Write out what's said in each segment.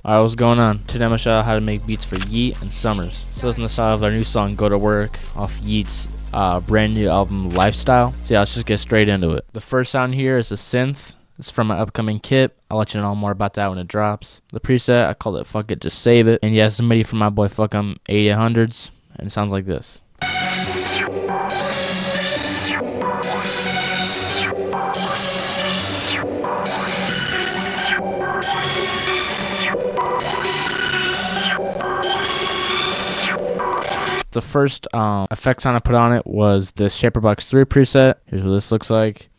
Alright, what's going on? Today I'm going to show you how to make beats for Yeat and SUMMRS. So it's in the style of their new song, Go to Work, off Yeat's brand new album, Lyfestyle. So yeah, let's just get straight into it. The first sound here is a synth. It's from my upcoming kit. I'll let you know more about that when it drops. The preset, I called it Fuck It, Just Save It. And yeah, it's a MIDI from my boy Fuck'em 8800s. And it sounds like this. The first effect sound I put on it was this Shaperbox 3 preset. Here's what this looks like.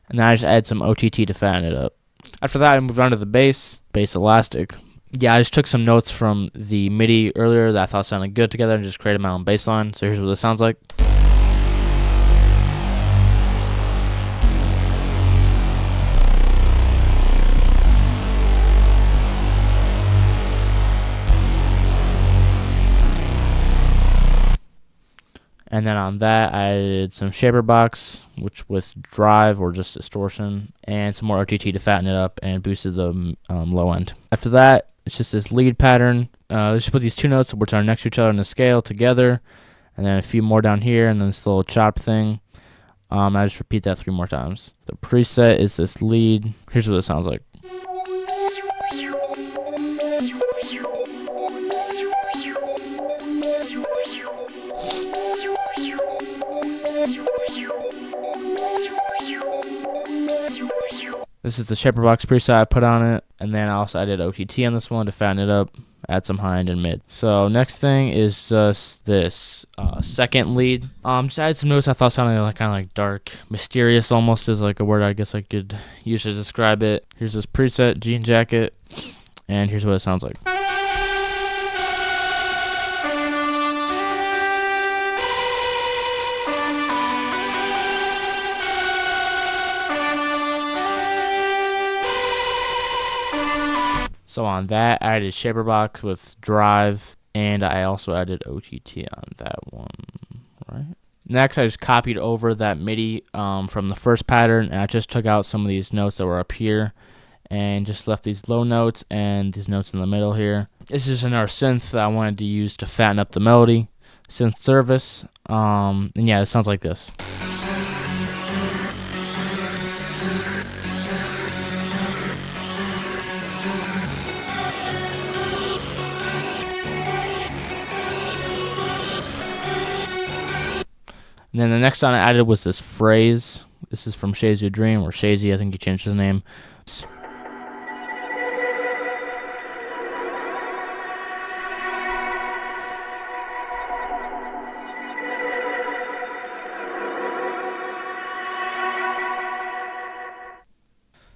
And then I just added some OTT to fatten it up. After that, I moved on to the bass elastic. Yeah, I just took some notes from the MIDI earlier that I thought sounded good together and just created my own bass line. So here's what this sounds like. And then on that, I added some Shaperbox, which with drive or just distortion, and some more OTT to fatten it up and boosted the low end. After that, it's just this lead pattern. Let's just put these two notes which are next to each other in the scale together, and then a few more down here, and then this little chop thing. I just repeat that 3 more times. The preset is this lead. Here's what it sounds like. This is the Shaperbox preset I put on it, and then I also added OTT on this one to fatten it up, add some high end and mid. So next thing is just this second lead. Just added some notes I thought sounded like kind of like dark, mysterious almost is like a word I guess I could use to describe it. Here's this preset, jean jacket, and here's what it sounds like. So on that, I added Shaperbox with drive, and I also added OTT on that one, right? Next, I just copied over that MIDI from the first pattern, and I just took out some of these notes that were up here, and just left these low notes and these notes in the middle here. This is another synth that I wanted to use to fatten up the melody, synth service, and yeah, it sounds like this. And then the next sound I added was this phrase. This is from Shazy Dream, or Shazy, I think he changed his name.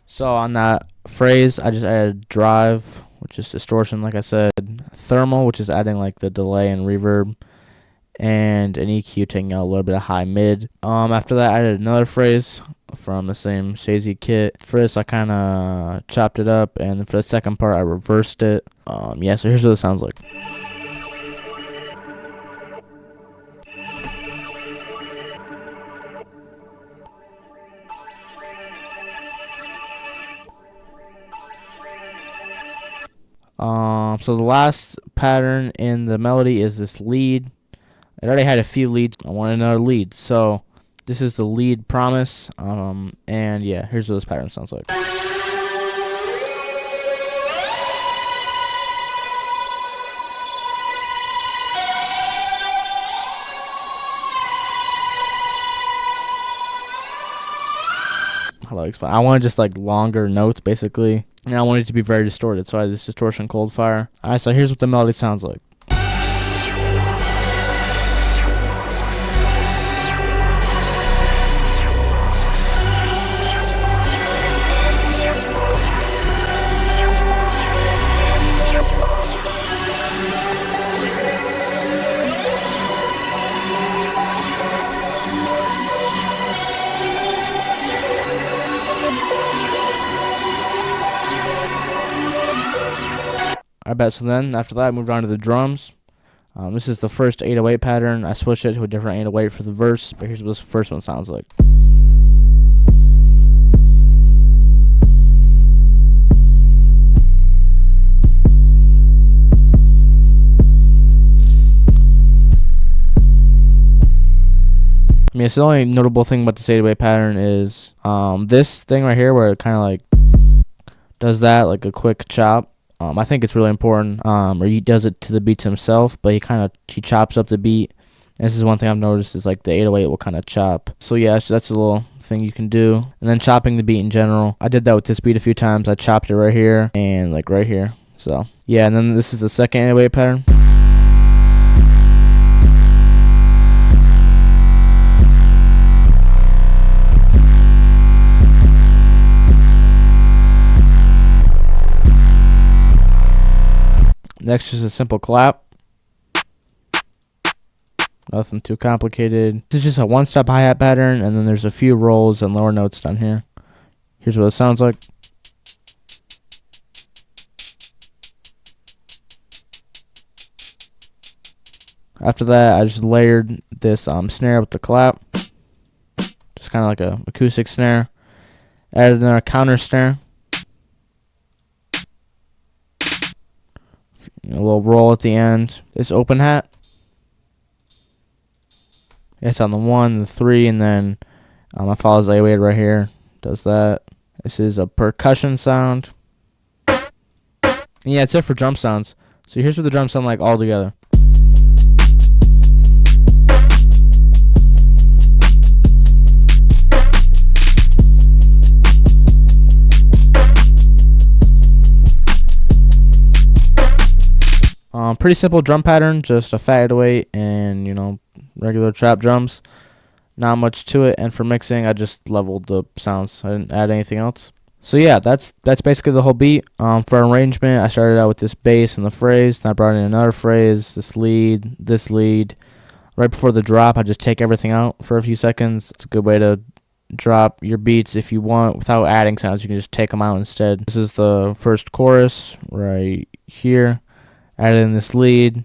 So on that phrase, I just added drive, which is distortion, like I said, thermal, which is adding like the delay and reverb, and an EQ taking out a little bit of high mid. After that, I added another phrase from the same Shazy kit. For this, I kind of chopped it up, and for the second part, I reversed it. Yeah, so here's what it sounds like. So the last pattern in the melody is this lead. It already had a few leads. I wanted another lead, so this is the lead promise. And yeah, here's what this pattern sounds like. How do I explain? I wanted just like longer notes basically, and I wanted it to be very distorted, so I had this distortion cold fire. Alright, so here's what the melody sounds like. I bet. So then after that, I moved on to the drums. This is the first 808 pattern. I switched it to a different 808 for the verse, but here's what this first one sounds like. mean, it's the only notable thing about this 808 pattern is this thing right here where it kind of like does that, like a quick chop. I think it's really important. Or he does it to the beats himself, but he chops up the beat. And this is one thing I've noticed is like the 808 will kind of chop. So yeah, that's a little thing you can do. And then chopping the beat in general. I did that with this beat a few times. I chopped it right here and like right here. So yeah, and then this is the second 808 pattern. Next is a simple clap. Nothing too complicated. This is just a one-step hi-hat pattern, and then there's a few rolls and lower notes down here. Here's what it sounds like. After that, I just layered this snare with the clap. Just kind of like a acoustic snare. Added another counter snare. A little roll at the end. This open hat. It's on the 1, the 3, and then I follows the 808 right here. Does that. This is a percussion sound. And yeah, it's it for drum sounds. So here's what the drums sound like all together. Pretty simple drum pattern, just a fat 808 and, you know, regular trap drums. Not much to it, and for mixing, I just leveled the sounds. I didn't add anything else. So yeah, that's basically the whole beat. For arrangement, I started out with this bass and the phrase, then I brought in another phrase, this lead. Right before the drop, I just take everything out for a few seconds. It's a good way to drop your beats if you want without adding sounds. You can just take them out instead. This is the first chorus right here. Added in this lead,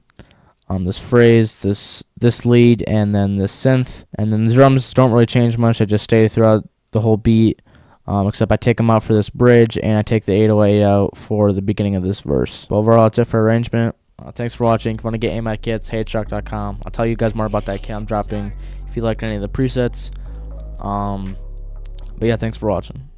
this phrase, this lead, and then this synth. And then the drums don't really change much. I just stay throughout the whole beat, except I take them out for this bridge, and I take the 808 out for the beginning of this verse. But overall, that's it for arrangement. Thanks for watching. If you want to get AMAT kits, heyitstruck.com. I'll tell you guys more about that kit I'm dropping if you like any of the presets. But yeah, thanks for watching.